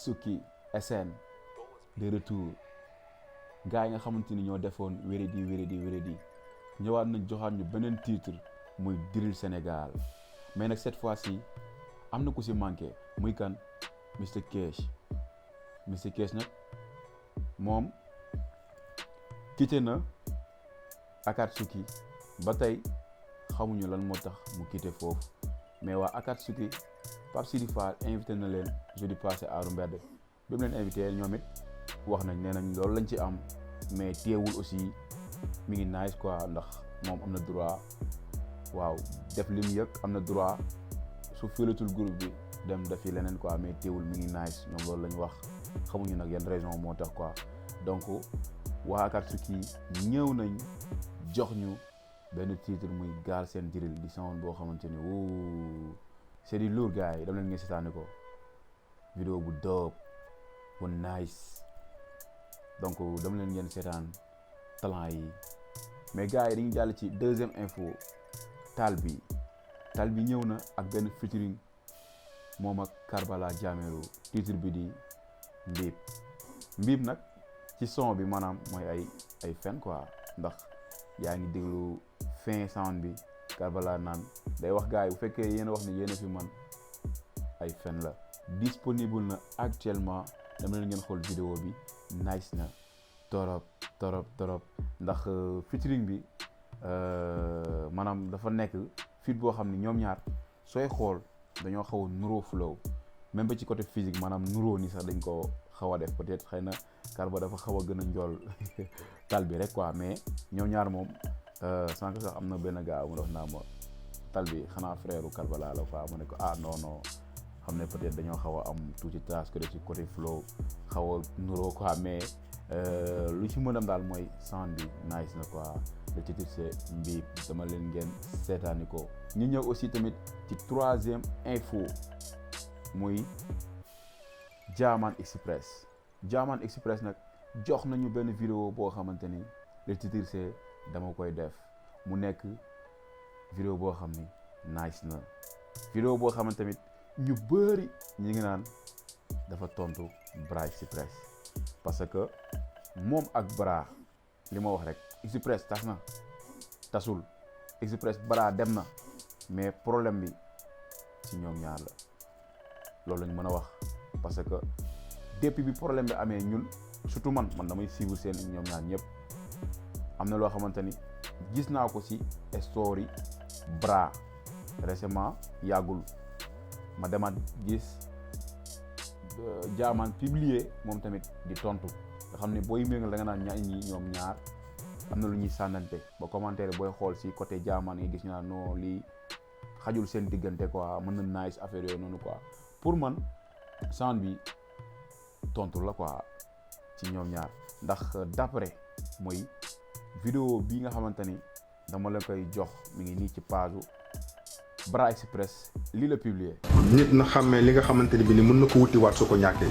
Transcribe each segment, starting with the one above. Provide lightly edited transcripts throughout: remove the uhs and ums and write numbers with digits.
Akatsuki SN de retour gars yi nga xamante ni ñoo defoon wéredi ñëwaat nañ joxaat ñu beneen titre muy drill Sénégal mais nag cette fois-ci am na ku si manqué muy kan Mr Cash nag moom quitté na Akatsuki ba tey xamuñu lan moo tax mu quitté foofu mais waa Akatsuki Pape Sidi Fall invité na leen jeudi passé aaru mbedd bi mu leen invité ñoom it wax nañ nee nañ loolu lañ ci am mais teewul aussi mi ngi nice quoi ndax moom am na droit waaw def li mu yëg am na droit su filatul groupe bi dem defi leneen quoi mais teewul mi ngi nice ñoom loolu lañ wax xamuñu nag yan raison moo tax quoi donc waa Akatsuki ñëw nañ jox ñu benn titre muy gaal seen drill di sound boo xamante ni wuu c'est du lourd gars yi dam leen ngeen seetaani ko vidéo bu dope bu nice donc dama leen ngeen seetaan talent yi mais gars yi dañuy jàll ci deuxième info Taal bi ñëw na ak benn featuring moom ak Karballah titre bi di Mbiip nag ci son bi maanaam mooy ay fen quoi ndax yaa ngi déglu fin sound bi Karballah naan day wax gars yi bu fekkee yéen a wax ni yéen a fi man ay fen la disponible na actuellement dama leen ngeen xool vidéo bi nice na torop ndax featuring bi maanaam dafa nekk fit boo xam ni ñoom ñaar sooy xool dañoo xaw a nuroo flow même ba ci côté physique maanaam nuroo ni sax dañ ko xaw a def peut-être xëy na Karba dafa xaw a gën a njool Taal bi rek quoi mais ñoom ñaar moom sànq sax am na benn gars mu dox naa ma Taal bi xanaa frère u Karballah la quoi mu ne ko non xam ne peut-être dañoo xaw a am tuuti trace que ci côté flow xaw a nuroo quoi mais lu ci mën am daal mooy sound bi nice na quoi le titre c'est Mbiip dama leen ngeen seetaani ko ñu ñëw aussi tamit ci troisième info muy Xpress nag jox nañu benn vidéo boo xamante ni le titre c'est dama koy def mu nekk vidéo boo xam ni nice na vidéo boo xamante tamit ñu bëri ñi ngi naan dafa tontu Brah Xpress parce que moom ak Brah li ma wax rek Xpress tas na tasul Xpress Brah dem na mais problème bi ci ñoom ñaar la loolu lañu mën a wax parce que depuis bi problème bi amee ñun surtout man damay suivre seen ñoom ñaar ñëpp am na loo xamante ni gis naa ko ci story Brah récemment yàggul ma demaat gis jaamaan publier moom tamit di tontu nga xam ne booy méngal da nga naan ñoom ñaar am na lu ñuy sànnante ba commentaire booy xool ci côté jaamaan yi gis ñu naan non lii xajul seen diggante quoi mën na nice affaire yooyu noonu quoi pour man sound bi tontu la quoi ci ñoom ñaar ndax d'après mooy vidéo bi nga xamante ni dama la koy jox mi ngi nii ci page Brah Xpress lii la publier. nit na xàmmee li nga xamante ni bi ni mën na ko wutiwaat soo ko ñàkkee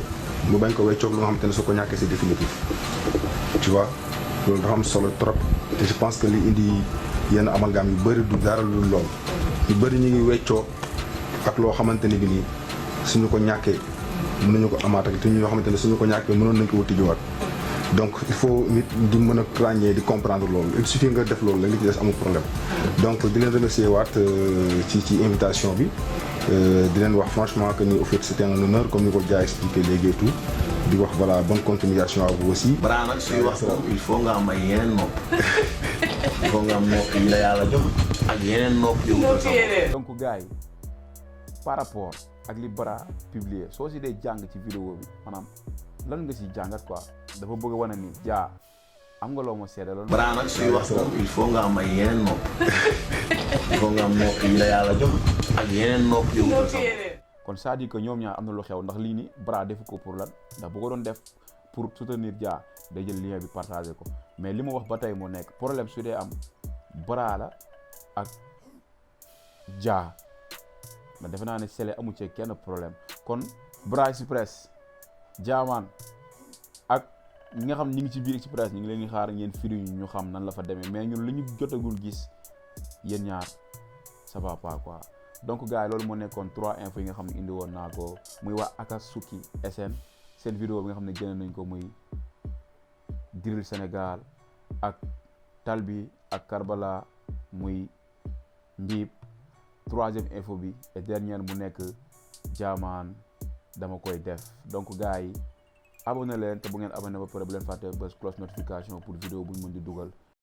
mu bañ ko weccoog lu nga xamante ne soo ko ñàkkee c'est définitif tu vois loolu dafa am solo trop te je pense que li indi yenn amalgame yu bëri du dara lu lool yu bëri ñu ngi weccoo ak loo xamante ni bi nii suñu ko ñàkkee mën nañu ko amaat ak te ñoo xamante ne suñu ko ñàkkee mënoon nañ ko wuti jiwaat donc il faut nit di mën a ràññee di comprendre loolu il suffit nga def loolu la nga ci des amul problème donc di leen remercier waat ci invitation bi di leen wax franchement que ni au fait c'était un honneur comme ni ko Dia expliqué léegi et tout di wax voilà bonne continuation à vous aussi. Brah nag suy wax moom il faut nga am ay yeneen nopp il faut nga am nopp yi la yàlla jox ak yeneen nopp yu donc gars yi par rapport ak li Brah publié soo si dee jàng ci vidéo bi maanaam lan nga si jàngat quoi dafa bëgg a wane ni Dia am nga loo ma seede loolu. Brah nag suy wax moom il faut nga am ay yeneen nopp il faut nga am nopp yi la yàlla jox ak yeneen nopp yu kon c'est-à-dire que ñoom ñaar am na lu xew ndax lii ni Brah defu ko pour lan ndax bu ko doon def pour soutenir Dia day jël lien bi partager ko mais li ma wax ba tey moo nekk problème su dee am Brah la ak Dia ndax defe naa ne sele amu ci kenn problème kon Brah Xpress jaamaan ak ñi nga xam ñi ngi ci biir Xpress ñi ngi leen di xaar ngeen firi ñu xam nan la fa demee mais ñun li ñu jotagul gis yéen ñaar ça va pas quoi donc gars yi loolu moo nekkoon 3 infos yi nga xam ne indi woon naa ko muy waa Akatsuki SN seen vidéo bi nga xam ne génne nañ ko muy Drill Sénégal ak Taal bi ak Karballah muy Mbiip 3e info bi et dernière mu nekk jaamaan dama koy def donc gars yi abonné leen te bu ngeen abonné ba pare bu leen fàtte bës cloche notification pour vidéo bu ñu mën di dugal